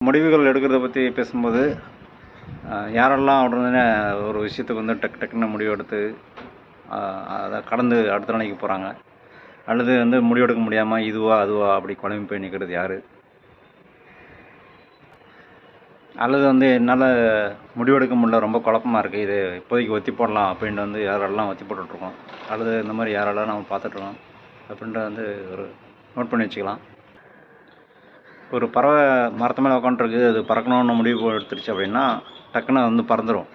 முடிவுகள் எடுக்கிறத பற்றி பேசும்போது யாரெல்லாம் உடனே ஒரு விஷயத்துக்கு வந்து டக்கு டக்குன்னு முடிவு எடுத்து அதை கடந்து அடுத்த நிலைக்கு போகிறாங்க, அல்லது வந்து முடிவெடுக்க முடியாமல் இதுவா அதுவா அப்படி குழம்பி போய் நிற்கிறது யார், அல்லது வந்து என்னால் முடிவெடுக்க முடியல ரொம்ப குழப்பமாக இருக்குது, இது இப்போதைக்கு ஒத்தி போடலாம் அப்படின்ட்டு வந்து யாரெல்லாம் ஒத்தி போட்டுட்ருக்கோம், அல்லது இந்த மாதிரி யாரெல்லாம் நம்ம பார்த்துட்ருக்கோம் அப்படின்ட்டு வந்து ஒரு நோட் பண்ணி வச்சுக்கலாம். ஒரு பறவை மரத்து மேலே உட்காந்துருக்கு, அது பறக்கணும்னு முடிவு எடுத்துருச்சு அப்படின்னா டக்குன்னு வந்து பறந்துடும்.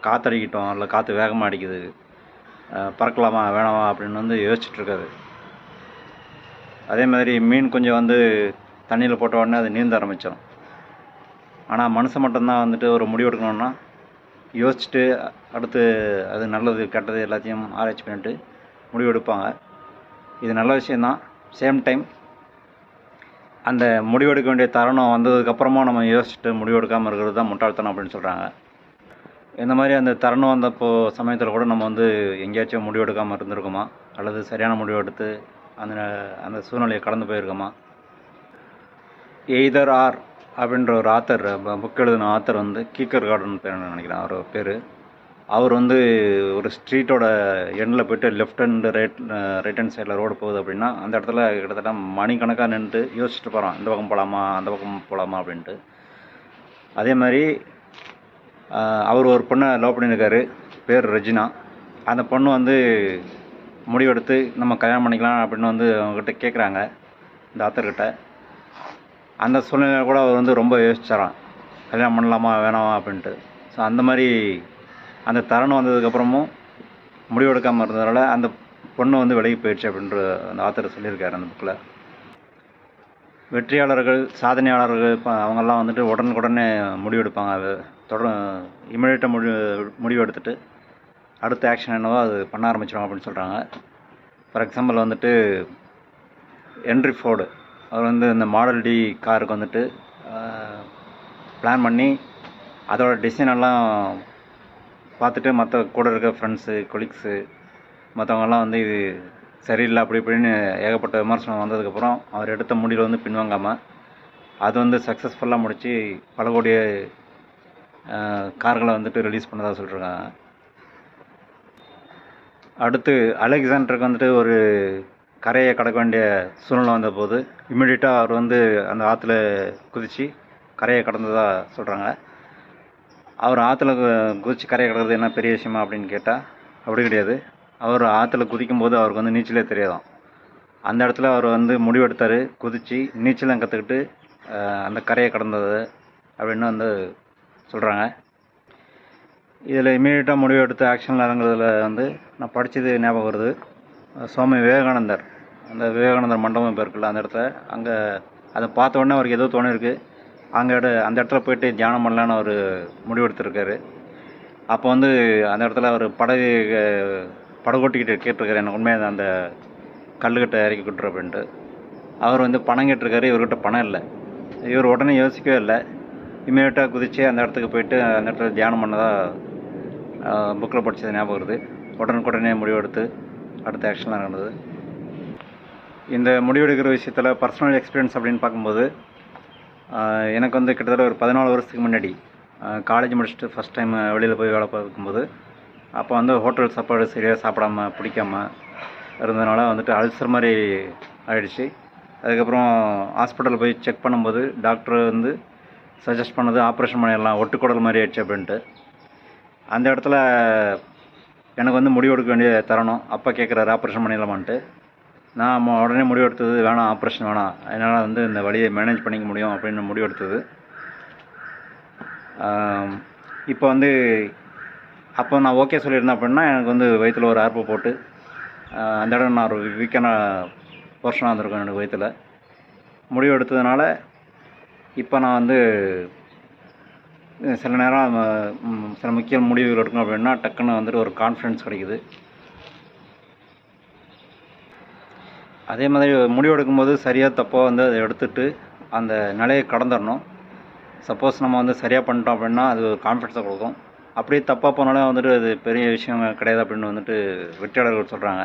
காற்றடிக்கட்டும், இல்லை காற்று வேகமாக அடிக்குது, பறக்கலாமா வேணாமா அப்படின்னு வந்து யோசிச்சுட்ருக்காது. அதே மாதிரி மீன் கொஞ்சம் வந்து தண்ணியில் போட்ட உடனே அது நீந்த ஆரம்பிச்சிடும். ஆனால் மனுஷன் மட்டும்தான் வந்துட்டு ஒரு முடிவு எடுக்கணுன்னா யோசிச்சுட்டு அடுத்து அது நல்லது கெட்டது எல்லாத்தையும் ஆராய்ச்சி பண்ணிட்டு முடிவு எடுப்பாங்க. இது நல்ல விஷயந்தான். சேம் டைம் அந்த முடிவெடுக்க வேண்டிய தருணம் வந்ததுக்கப்புறமா நம்ம யோசிச்சுட்டு முடிவெடுக்காமல் இருக்கிறது தான் முட்டாள்தனம் அப்படின்னு சொல்கிறாங்க. இந்த மாதிரி அந்த தருணம் வந்தப்போ சமயத்தில் கூட நம்ம வந்து எங்கேயாச்சும் முடிவெடுக்காமல் இருந்திருக்கோமா, அல்லது சரியான முடிவெடுத்து அந்த அந்த சூழ்நிலையை கடந்து போயிருக்கோமா? எய்தர் ஆர் அப்படின்ற ஒரு ஆத்தர், புக் எழுதின ஆத்தர் வந்து கீக்கர் கார்டன் பேர் நினைக்கிறேன் அவர் பேர். அவர் வந்து ஒரு ஸ்ட்ரீட்டோட எண்டில் போய்ட்டு லெஃப்ட் ஹேண்டு ரைட் ஹேண்ட் சைடில் ரோடு போகுது அப்படின்னா அந்த இடத்துல கிட்டத்தட்ட மணிக்கணக்காக நின்றுட்டு யோசிச்சுட்டு போகிறான், இந்த பக்கம் போகலாமா அந்த பக்கம் போகலாமா அப்படின்ட்டு. அதே மாதிரி அவர் ஒரு பொண்ணை லவ் பண்ணியிருக்காரு, பேர் ரெஜினா. அந்த பொண்ணு வந்து முடிவெடுத்து நம்ம கல்யாணம் பண்ணிக்கலாம் அப்படின்னு வந்து அவங்ககிட்ட கேட்குறாங்க, இந்த ஆத்தர்கிட்ட. அந்த சூழ்நிலையில் கூட அவர் வந்து ரொம்ப யோசிச்சாராம், கல்யாணம் பண்ணலாமா வேணாமா அப்படின்ட்டு. ஸோ அந்த மாதிரி அந்த தருணம் வந்ததுக்கப்புறமும் முடிவெடுக்காமல் இருந்ததால் அந்த பொண்ணு வந்து விலகி போயிடுச்சு அப்படின்ற அந்த ஆத்தர் சொல்லியிருக்காரு அந்த புக்கில். வெற்றியாளர்கள், சாதனையாளர்கள் அவங்கெல்லாம் வந்துட்டு உடனுக்குடனே முடிவெடுப்பாங்க. இமிடியேட்டாக முடிவு எடுத்துட்டு அடுத்த ஆக்ஷன் என்னவோ அது பண்ண ஆரம்பிச்சிடும் அப்படின்னு சொல்கிறாங்க. ஃபார் எக்ஸாம்பிள் வந்துட்டு ஹென்ரி ஃபோர்டு, அவர் வந்து இந்த மாடல் டி காருக்கு வந்துட்டு பிளான் பண்ணி அதோட டிசைனெல்லாம் பார்த்துட்டு மற்ற கூட இருக்க ஃப்ரெண்ட்ஸு, கொலீக்ஸு மற்றவங்கெல்லாம் வந்து இது சரியில்லை அப்படி இப்படின்னு ஏகப்பட்ட விமர்சனம் வந்ததுக்கப்புறம் அவர் எடுத்த முடிவில் வந்து பின்வாங்காமல் அது வந்து சக்ஸஸ்ஃபுல்லாக முடித்து பல கோடி கார்களை வந்துட்டு ரிலீஸ் பண்ணதாக சொல்லியிருக்காங்க. அடுத்து அலெக்சாண்டருக்கு வந்துட்டு ஒரு கரையை கடக்க வேண்டிய சூழ்நிலை வந்தபோது இம்மிடியட்டாக அவர் வந்து அந்த ஆற்றுல குதித்து கரையை கடந்ததாக சொல்கிறாங்க. அவர் ஆற்றுல குதித்து கரையை கடக்கிறது என்ன பெரிய விஷயமா அப்படின்னு கேட்டால் அப்படி கிடையாது. அவர் ஆற்றுல குதிக்கும்போது அவருக்கு வந்து நீச்சலே தெரியாதான். அந்த இடத்துல அவர் வந்து முடிவெடுத்தார், குதித்து நீச்சலும் கற்றுக்கிட்டு அந்த கரையை கடந்தது அப்படின்னு வந்து சொல்கிறாங்க. இதில் இமீடியட்டாக முடிவெடுத்து ஆக்ஷனில் இறங்குறதுல வந்து நான் படித்தது ஞாபகம் வருது. சுவாமி விவேகானந்தர், அந்த விவேகானந்தர் மண்டபம் இப்போ இருக்குல்ல அந்த இடத்துல, அங்கே அதை பார்த்த உடனே அவருக்கு ஏதோ தோணிருக்கு, அந்த இடத்துல போய்ட்டு தியானம் பண்ணலான்னு அவர் முடிவெடுத்திருக்காரு. அப்போ வந்து அந்த இடத்துல அவர் படகோட்டிக்கிட்ட கேட்டிருக்காரு, எனக்கு உண்மையாக அந்த கல்லுக்கிட்ட இறக்கி விட்டுரு அப்படின்ட்டு. அவர் வந்து பணம் கேட்டிருக்காரு, இவர்கிட்ட பணம் இல்லை. இவர் உடனே யோசிக்கவே இல்லை, இமீடியட்டாக குதித்து அந்த இடத்துக்கு போயிட்டு அந்த இடத்துல தியானம் பண்ணதாக புக்கில் படித்தது ஞாபகம் வருது. உடனுக்குடனே முடிவெடுத்து அடுத்த ஆக்ஷன்லாம் நடந்தது. இந்த முடிவெடுக்கிற விஷயத்தில் பர்சனல் எக்ஸ்பீரியன்ஸ் அப்படின்னு பார்க்கும்போது எனக்கு வந்து கிட்டத்தட்ட ஒரு 14 வருஷத்துக்கு முன்னாடி காலேஜ் முடிச்சுட்டு ஃபஸ்ட் டைம் வெளியில் போய் வேலை பார்க்கும்போது அப்போ வந்து ஹோட்டல் சாப்பாடு சரியாக சாப்பிடாம பிடிக்காமல் இருந்ததுனால வந்துட்டு அல்சர் மாதிரி ஆகிடுச்சு. அதுக்கப்புறம் ஹாஸ்பிட்டலில் போய் செக் பண்ணும்போது டாக்டர் வந்து சஜஸ்ட் பண்ணது ஆப்ரேஷன் பண்ணிடலாம், ஒட்டுக்குடல் மாதிரி ஆயிடுச்சு அப்படின்ட்டு. அந்த இடத்துல எனக்கு வந்து முடிவெடுக்க வேண்டிய தருணம். அப்போ கேட்குறாரு ஆப்ரேஷன் பண்ணிடலாமான்ட்டு. நான் உடனே முடிவெடுத்தது வேணாம், ஆப்ரேஷன் வேணாம், அதனால் வந்து இந்த வழியை மேனேஜ் பண்ணிக்க முடியும் அப்படின்னு முடிவெடுத்தது. இப்போ வந்து அப்போ நான் ஓகே சொல்லியிருந்தேன் அப்படின்னா எனக்கு வந்து வயிற்றில் ஒரு ஆர்ப்பு போட்டு அந்த இடம் நான் ஒரு வீக்கான போர்ஷனாக இருந்திருக்கேன் எனக்கு வயிற்றில். முடிவு எடுத்ததுனால இப்போ நான் வந்து சில நேரம் சில முக்கிய முடிவுகள் எடுக்கணும் அப்படின்னா டக்குன்னு வந்துட்டு ஒரு கான்ஃபிடன்ஸ் கிடைக்குது. அதே மாதிரி முடிவு எடுக்கும்போது சரியாக தப்போ வந்து அதை எடுத்துகிட்டு அந்த நிலையை கடந்துடணும். சப்போஸ் நம்ம வந்து சரியாக பண்ணிட்டோம் அப்படின்னா அது ஒரு கான்ஃபிடன்ஸை கொடுக்கும். அப்படியே தப்பாக போனாலும் வந்துட்டு அது பெரிய விஷயம் கிடையாது அப்படின்னு வந்துட்டு வெற்றியாளர்கள் சொல்கிறாங்க.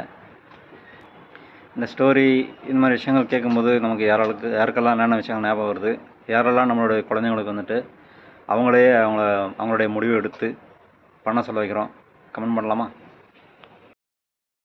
இந்த ஸ்டோரி இந்த மாதிரி விஷயங்கள் கேட்கும்போது நமக்கு யாருக்கெல்லாம் என்னென்ன விஷயங்கள் ஞாபகம் வருது, யாரெல்லாம் நம்மளுடைய குழந்தைங்களுக்கு வந்துட்டு அவங்களுடைய முடிவு எடுத்து பண்ண சொல்ல வைக்கிறோம். கமெண்ட் பண்ணலாமா?